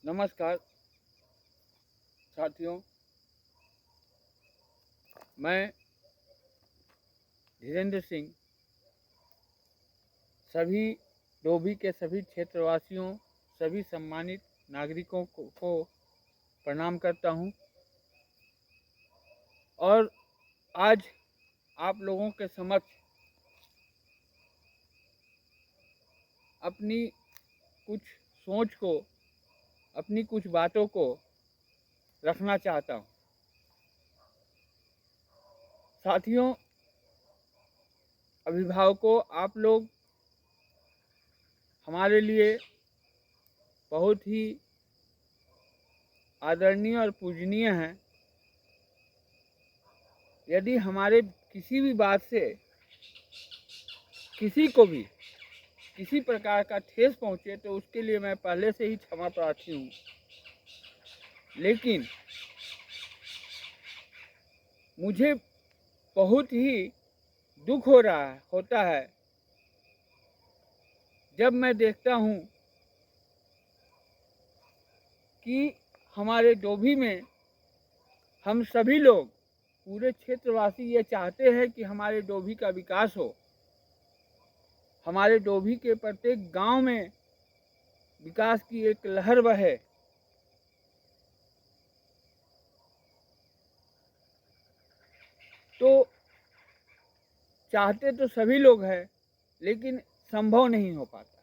नमस्कार साथियों, मैं धीरेन्द्र सिंह सभी डोभी के सभी क्षेत्रवासियों, सभी सम्मानित नागरिकों को प्रणाम करता हूं और आज आप लोगों के समक्ष अपनी कुछ सोच को, अपनी कुछ बातों को रखना चाहता हूं। साथियों, अभिभावकों, आप लोग हमारे लिए बहुत ही आदरणीय और पूजनीय हैं। यदि हमारे किसी भी बात से किसी को भी किसी प्रकार का ठेस पहुंचे तो उसके लिए मैं पहले से ही क्षमा प्रार्थी हूँ। लेकिन मुझे बहुत ही दुख होता है जब मैं देखता हूँ कि हमारे डोभी में हम सभी लोग, पूरे क्षेत्रवासी ये चाहते हैं कि हमारे डोभी का विकास हो, हमारे डोभी के प्रत्येक गांव में विकास की एक लहर बहे। तो चाहते तो सभी लोग हैं, लेकिन संभव नहीं हो पाता।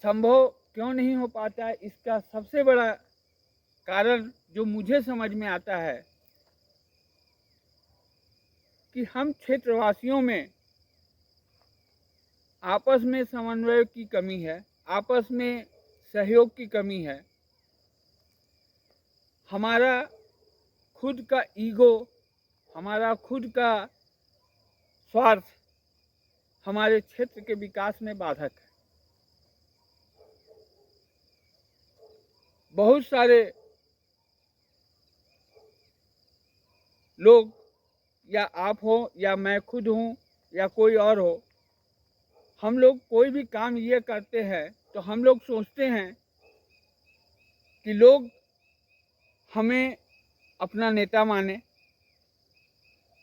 संभव क्यों नहीं हो पाता है? इसका सबसे बड़ा कारण जो मुझे समझ में आता है कि हम क्षेत्रवासियों में आपस में समन्वय की कमी है, आपस में सहयोग की कमी है। हमारा खुद का ईगो, हमारा खुद का स्वार्थ हमारे क्षेत्र के विकास में बाधक है। बहुत सारे लोग, या आप हो या मैं खुद हूँ या कोई और हो, हम लोग कोई भी काम ये करते हैं तो हम लोग सोचते हैं कि लोग हमें अपना नेता माने,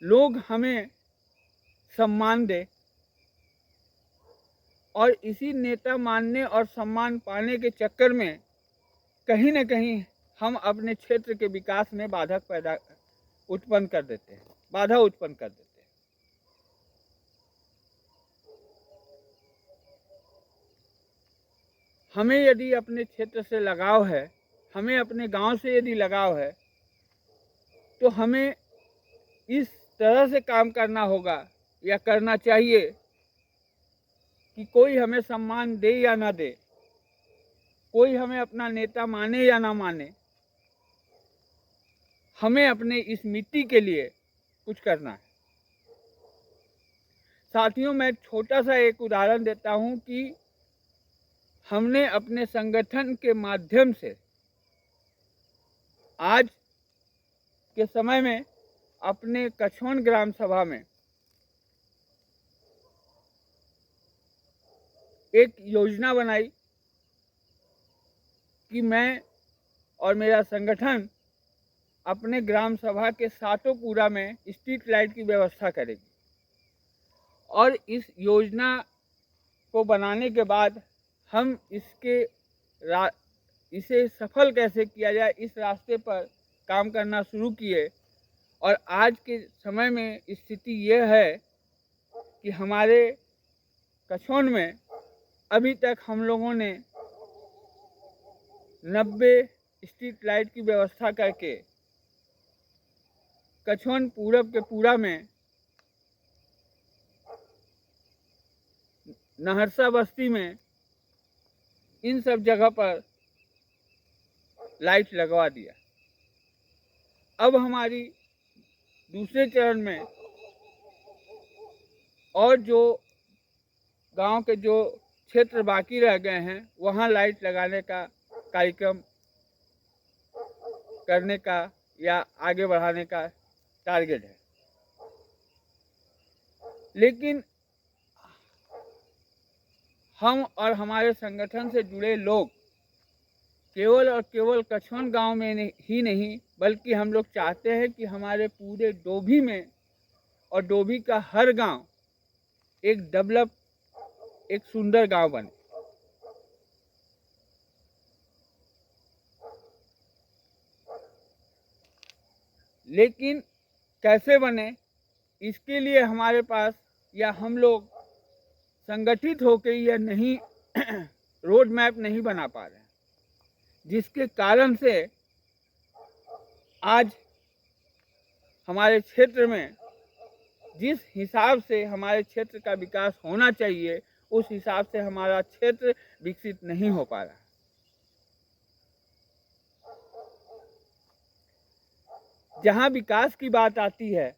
लोग हमें सम्मान दे, और इसी नेता मानने और सम्मान पाने के चक्कर में कहीं न कहीं हम अपने क्षेत्र के विकास में बाधा उत्पन्न कर देते हैं। हमें यदि अपने क्षेत्र से लगाव है, हमें अपने गांव से यदि लगाव है, तो हमें इस तरह से काम करना होगा या करना चाहिए कि कोई हमें सम्मान दे या ना दे, कोई हमें अपना नेता माने या ना माने, हमें अपने इस मिट्टी के लिए कुछ करना है। साथियों, मैं छोटा सा एक उदाहरण देता हूं कि हमने अपने संगठन के माध्यम से आज के समय में अपने कछौन ग्राम सभा में एक योजना बनाई कि मैं और मेरा संगठन अपने ग्राम सभा के सातों पूरा में स्ट्रीट लाइट की व्यवस्था करेगी। और इस योजना को बनाने के बाद हम इसे सफल कैसे किया जाए, इस रास्ते पर काम करना शुरू किए। और आज के समय में स्थिति ये है कि हमारे कछौन में अभी तक हम लोगों ने 90 स्ट्रीट लाइट की व्यवस्था करके कछौन पूरब के पूरा में नहरसा बस्ती में इन सब जगह पर लाइट लगवा दिया। अब हमारी दूसरे चरण में और जो गांव के जो क्षेत्र बाकी रह गए हैं वहां लाइट लगाने का कार्यक्रम करने का या आगे बढ़ाने का टारगेट है। लेकिन हम और हमारे संगठन से जुड़े लोग केवल और केवल कछवन गांव में ही नहीं, बल्कि हम लोग चाहते हैं कि हमारे पूरे डोभी में और डोभी का हर गांव एक डेवलप, एक सुंदर गांव बने। लेकिन कैसे बने, इसके लिए हमारे पास या हम लोग संगठित होकर यह नहीं रोड मैप नहीं बना पा रहे हैं, जिसके कारण से आज हमारे क्षेत्र में जिस हिसाब से हमारे क्षेत्र का विकास होना चाहिए, उस हिसाब से हमारा क्षेत्र विकसित नहीं हो पा रहा। जहाँ विकास की बात आती है,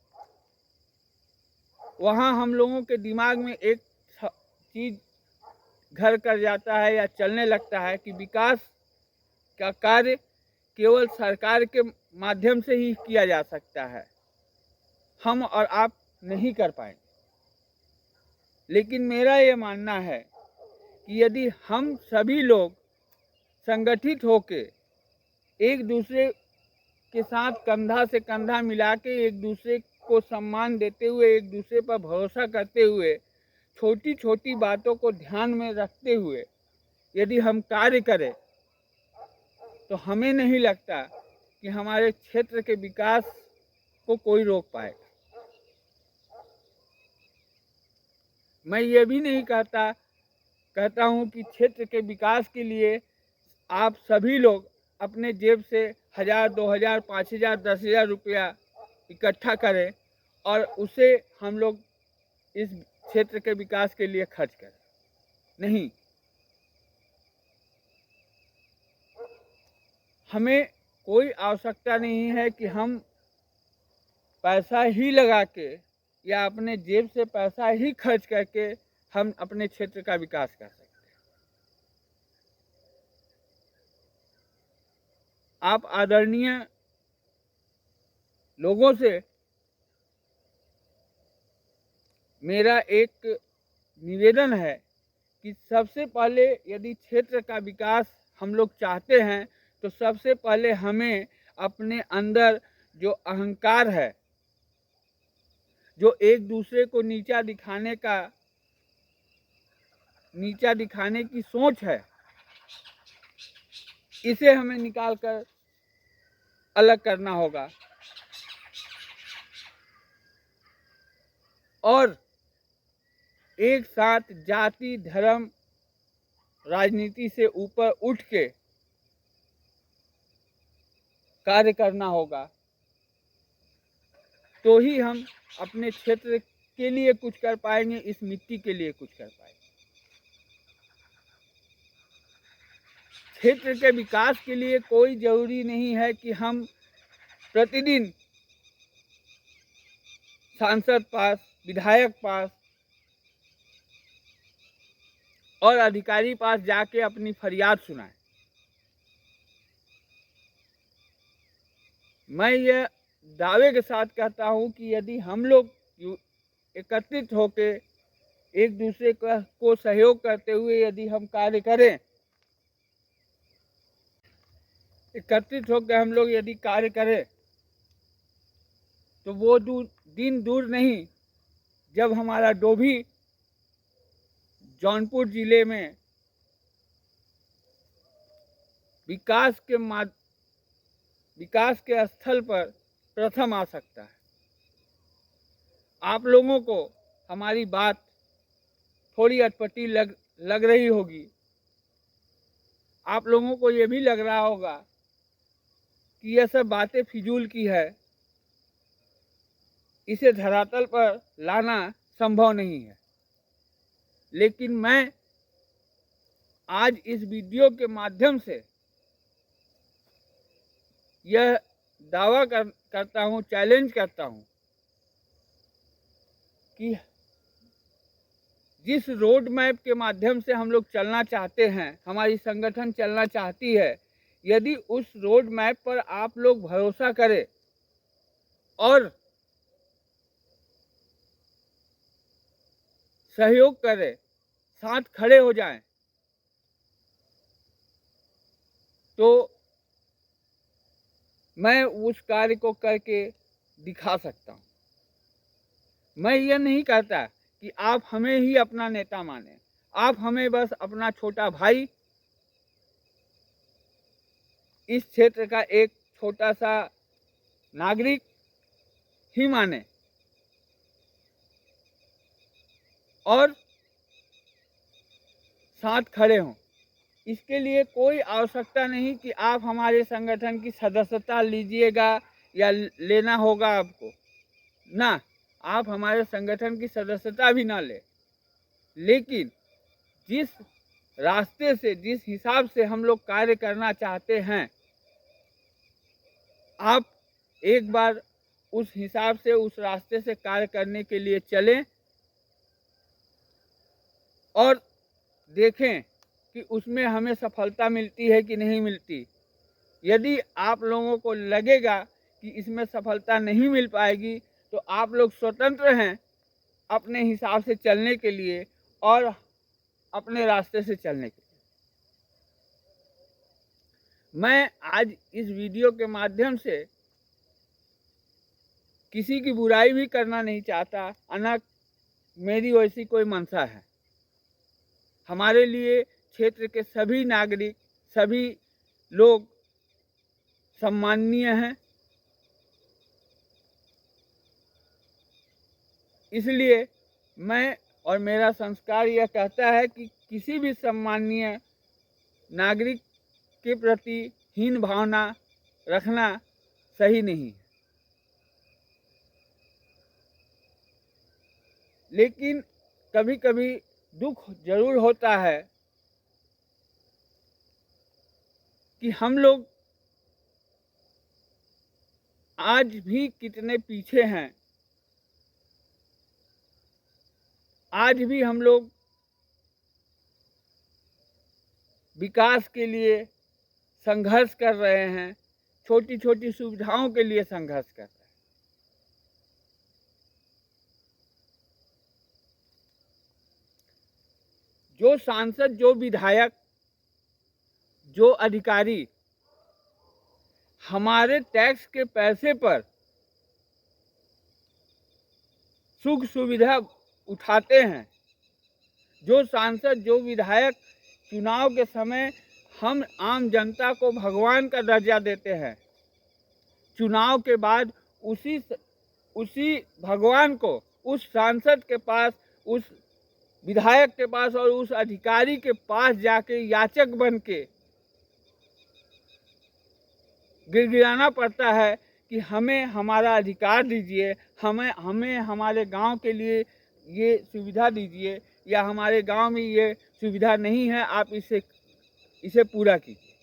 वहाँ हम लोगों के दिमाग में एक चीज़ घर कर जाता है या चलने लगता है कि विकास का कार्य केवल सरकार के माध्यम से ही किया जा सकता है, हम और आप नहीं कर पाएंगे। लेकिन मेरा ये मानना है कि यदि हम सभी लोग संगठित होकर एक दूसरे के साथ कंधा से कंधा मिला के, एक दूसरे को सम्मान देते हुए, एक दूसरे पर भरोसा करते हुए, छोटी छोटी बातों को ध्यान में रखते हुए यदि हम कार्य करें, तो हमें नहीं लगता कि हमारे क्षेत्र के विकास को कोई रोक पाएगा। मैं ये भी नहीं कहता हूँ कि क्षेत्र के विकास के लिए आप सभी लोग अपने जेब से 1000, 2000, 5000, 10,000 रुपया इकट्ठा करें और उसे हम लोग इस क्षेत्र के विकास के लिए खर्च करें। नहीं, हमें कोई आवश्यकता नहीं है कि हम पैसा ही लगा के या अपने जेब से पैसा ही खर्च करके हम अपने क्षेत्र का विकास कर सकते हैं। आप आदरणीय लोगों से मेरा एक निवेदन है कि सबसे पहले यदि क्षेत्र का विकास हम लोग चाहते हैं, तो सबसे पहले हमें अपने अंदर जो अहंकार है, जो एक दूसरे को नीचा दिखाने की सोच है, इसे हमें निकालकर अलग करना होगा और एक साथ जाति, धर्म, राजनीति से ऊपर उठ के कार्य करना होगा। तो ही हम अपने क्षेत्र के लिए कुछ कर पाएंगे, इस मिट्टी के लिए कुछ कर पाएंगे। क्षेत्र के विकास के लिए कोई जरूरी नहीं है कि हम प्रतिदिन सांसद पास, विधायक पास और अधिकारी पास जाके अपनी फरियाद सुनाएं। मैं ये दावे के साथ कहता हूँ कि यदि हम लोग एकत्रित होकर एक दूसरे को सहयोग करते हुए यदि हम कार्य करें, एकत्रित होकर हम लोग यदि कार्य करें, तो वो दिन दूर नहीं जब हमारा डोभी जौनपुर जिले में विकास के स्थल पर प्रथम आ सकता है। आप लोगों को हमारी बात थोड़ी अटपटी लग रही होगी। आप लोगों को ये भी लग रहा होगा कि यह सब बातें फिजूल की है, इसे धरातल पर लाना संभव नहीं है। लेकिन मैं आज इस वीडियो के माध्यम से यह दावा करता हूँ, चैलेंज करता हूँ कि जिस रोड मैप के माध्यम से हम लोग चलना चाहते हैं, हमारी संगठन चलना चाहती है, यदि उस रोड मैप पर आप लोग भरोसा करें और सहयोग करें, साथ खड़े हो जाएं, तो मैं उस कार्य को करके दिखा सकता हूँ। मैं ये नहीं कहता कि आप हमें ही अपना नेता माने, आप हमें बस अपना छोटा भाई, इस क्षेत्र का एक छोटा सा नागरिक ही माने और साथ खड़े हों। इसके लिए कोई आवश्यकता नहीं कि आप हमारे संगठन की सदस्यता लीजिएगा या लेना होगा आपको ना, आप हमारे संगठन की सदस्यता भी ना ले, लेकिन जिस रास्ते से, जिस हिसाब से हम लोग कार्य करना चाहते हैं, आप एक बार उस हिसाब से, उस रास्ते से कार्य करने के लिए चलें और देखें कि उसमें हमें सफलता मिलती है कि नहीं मिलती। यदि आप लोगों को लगेगा कि इसमें सफलता नहीं मिल पाएगी, तो आप लोग स्वतंत्र हैं अपने हिसाब से चलने के लिए और अपने रास्ते से चलने के लिए। मैं आज इस वीडियो के माध्यम से किसी की बुराई भी करना नहीं चाहता, न मेरी वैसी कोई मंशा है। हमारे लिए क्षेत्र के सभी नागरिक, सभी लोग सम्माननीय हैं, इसलिए मैं और मेरा संस्कार यह कहता है कि किसी भी सम्माननीय नागरिक के प्रति हीन भावना रखना सही नहीं है। लेकिन कभी कभी दुख जरूर होता है कि हम लोग आज भी कितने पीछे हैं। आज भी हम लोग विकास के लिए संघर्ष कर रहे हैं, छोटी छोटी सुविधाओं के लिए संघर्ष कर रहे हैं। जो सांसद, जो विधायक, जो अधिकारी हमारे टैक्स के पैसे पर सुख सुविधा उठाते हैं, जो सांसद, जो विधायक चुनाव के समय हम आम जनता को भगवान का दर्जा देते हैं, चुनाव के बाद उसी भगवान को उस सांसद के पास, उस विधायक के पास और उस अधिकारी के पास जाके याचक बन के गिड़गिड़ाना पड़ता है कि हमें हमारा अधिकार दीजिए, हमें हमारे गांव के लिए ये सुविधा दीजिए, या हमारे गांव में ये सुविधा नहीं है, आप इसे पूरा कीजिए।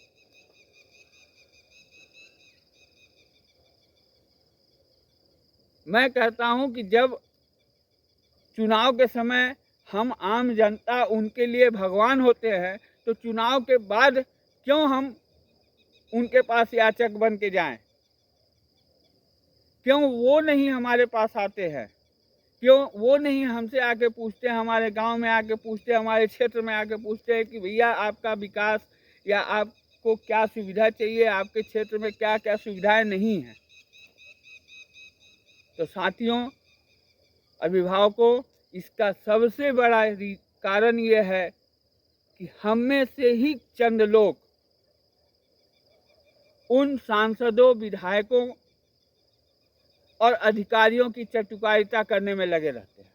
मैं कहता हूं कि जब चुनाव के समय हम आम जनता उनके लिए भगवान होते हैं, तो चुनाव के बाद क्यों हम उनके पास याचक बन के जाएं? क्यों वो नहीं हमारे पास आते हैं? क्यों वो नहीं हमसे आके पूछते हैं, हमारे गांव में आके पूछते हैं, हमारे क्षेत्र में आके पूछते हैं कि भैया आपका विकास या आपको क्या सुविधा चाहिए, आपके क्षेत्र में क्या क्या सुविधाएं नहीं हैं? तो साथियों, अभिभावकों, इसका सबसे बड़ा कारण ये है कि हम में से ही चंद लोग उन सांसदों, विधायकों और अधिकारियों की चटुकारिता करने में लगे रहते हैं।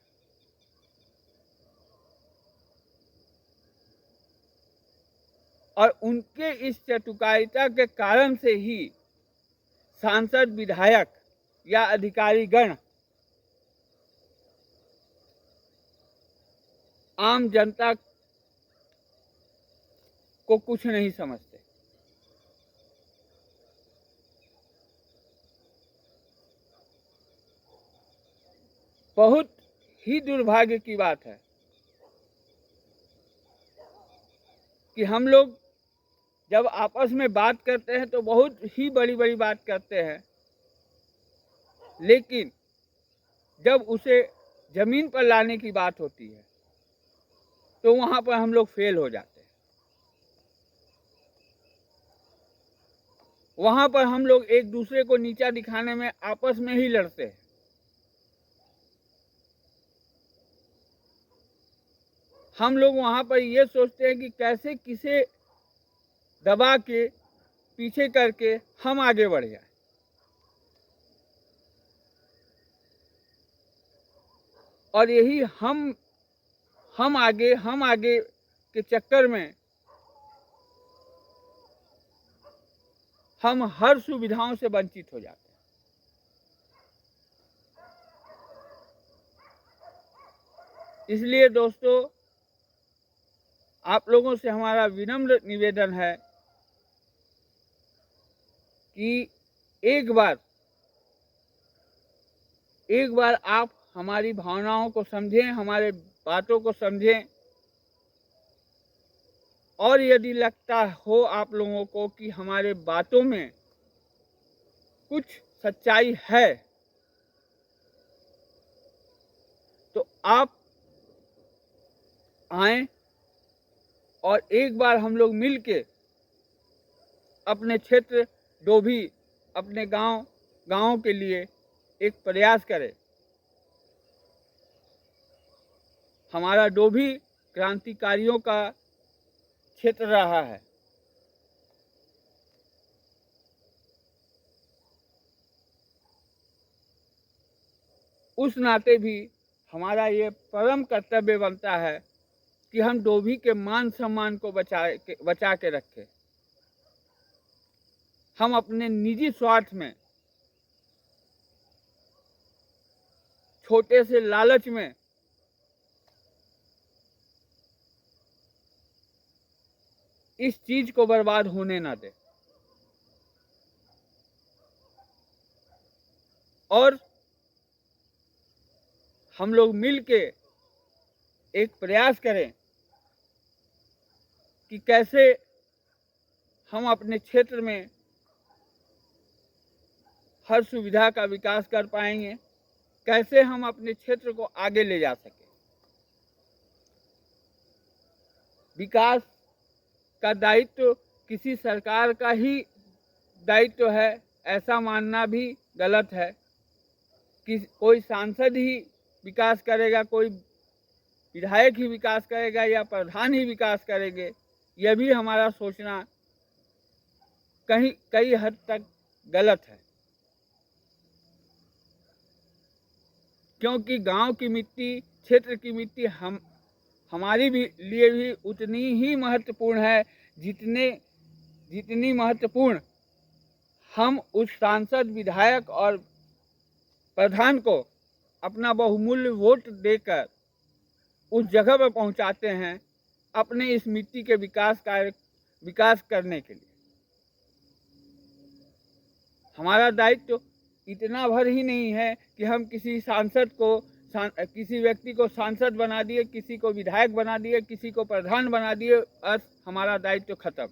और उनके इस चटुकारिता के कारण से ही सांसद, विधायक या अधिकारीगण आम जनता को कुछ नहीं समझते। बहुत ही दुर्भाग्य की बात है कि हम लोग जब आपस में बात करते हैं तो बहुत ही बड़ी बड़ी बात करते हैं, लेकिन जब उसे जमीन पर लाने की बात होती है तो वहाँ पर हम लोग फेल हो जाते हैं। वहाँ पर हम लोग एक दूसरे को नीचा दिखाने में आपस में ही लड़ते हैं। हम लोग वहाँ पर ये सोचते हैं कि कैसे किसे दबा के पीछे करके हम आगे बढ़ जाए। और यही हम आगे के चक्कर में हम हर सुविधाओं से वंचित हो जाते हैं। इसलिए दोस्तों, आप लोगों से हमारा विनम्र निवेदन है कि एक बार आप हमारी भावनाओं को समझें, हमारे बातों को समझें, और यदि लगता हो आप लोगों को कि हमारे बातों में कुछ सच्चाई है, तो आप आएं और एक बार हम लोग मिलके अपने क्षेत्र डोभी, अपने गांव के लिए एक प्रयास करें। हमारा डोभी क्रांतिकारियों का क्षेत्र रहा है। उस नाते भी हमारा ये परम कर्तव्य बनता है कि हम डोभी के मान सम्मान को बचा के रखें। हम अपने निजी स्वार्थ में, छोटे से लालच में इस चीज को बर्बाद होने ना दें, और हम लोग मिलके एक प्रयास करें कि कैसे हम अपने क्षेत्र में हर सुविधा का विकास कर पाएंगे, कैसे हम अपने क्षेत्र को आगे ले जा सकें। विकास का दायित्व किसी सरकार का ही दायित्व है, ऐसा मानना भी गलत है कि कोई सांसद ही विकास करेगा, कोई विधायक ही विकास करेगा या प्रधान ही विकास करेंगे। यह भी हमारा सोचना कई हद तक गलत है, क्योंकि गांव की मिट्टी, क्षेत्र की मिट्टी हमारी लिए भी उतनी ही महत्वपूर्ण है जितनी महत्वपूर्ण हम उस सांसद, विधायक और प्रधान को अपना बहुमूल्य वोट देकर उस जगह पर पहुंचाते हैं अपने इस मिट्टी के विकास करने के लिए। हमारा दायित्व इतना भर ही नहीं है कि हम किसी व्यक्ति को सांसद बना दिए, किसी को विधायक बना दिए, किसी को प्रधान बना दिए, बस हमारा दायित्व खत्म।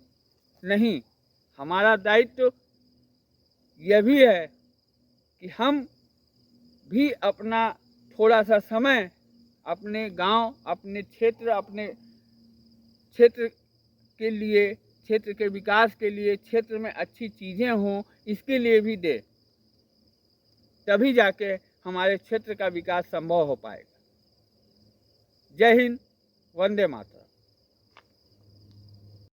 नहीं, हमारा दायित्व यह भी है कि हम भी अपना थोड़ा सा समय अपने गांव, अपने क्षेत्र के लिए, क्षेत्र के विकास के लिए, क्षेत्र में अच्छी चीज़ें हों, इसके लिए भी दे, तभी जाके हमारे क्षेत्र का विकास संभव हो पाएगा। जय हिंद, वंदे मातरम।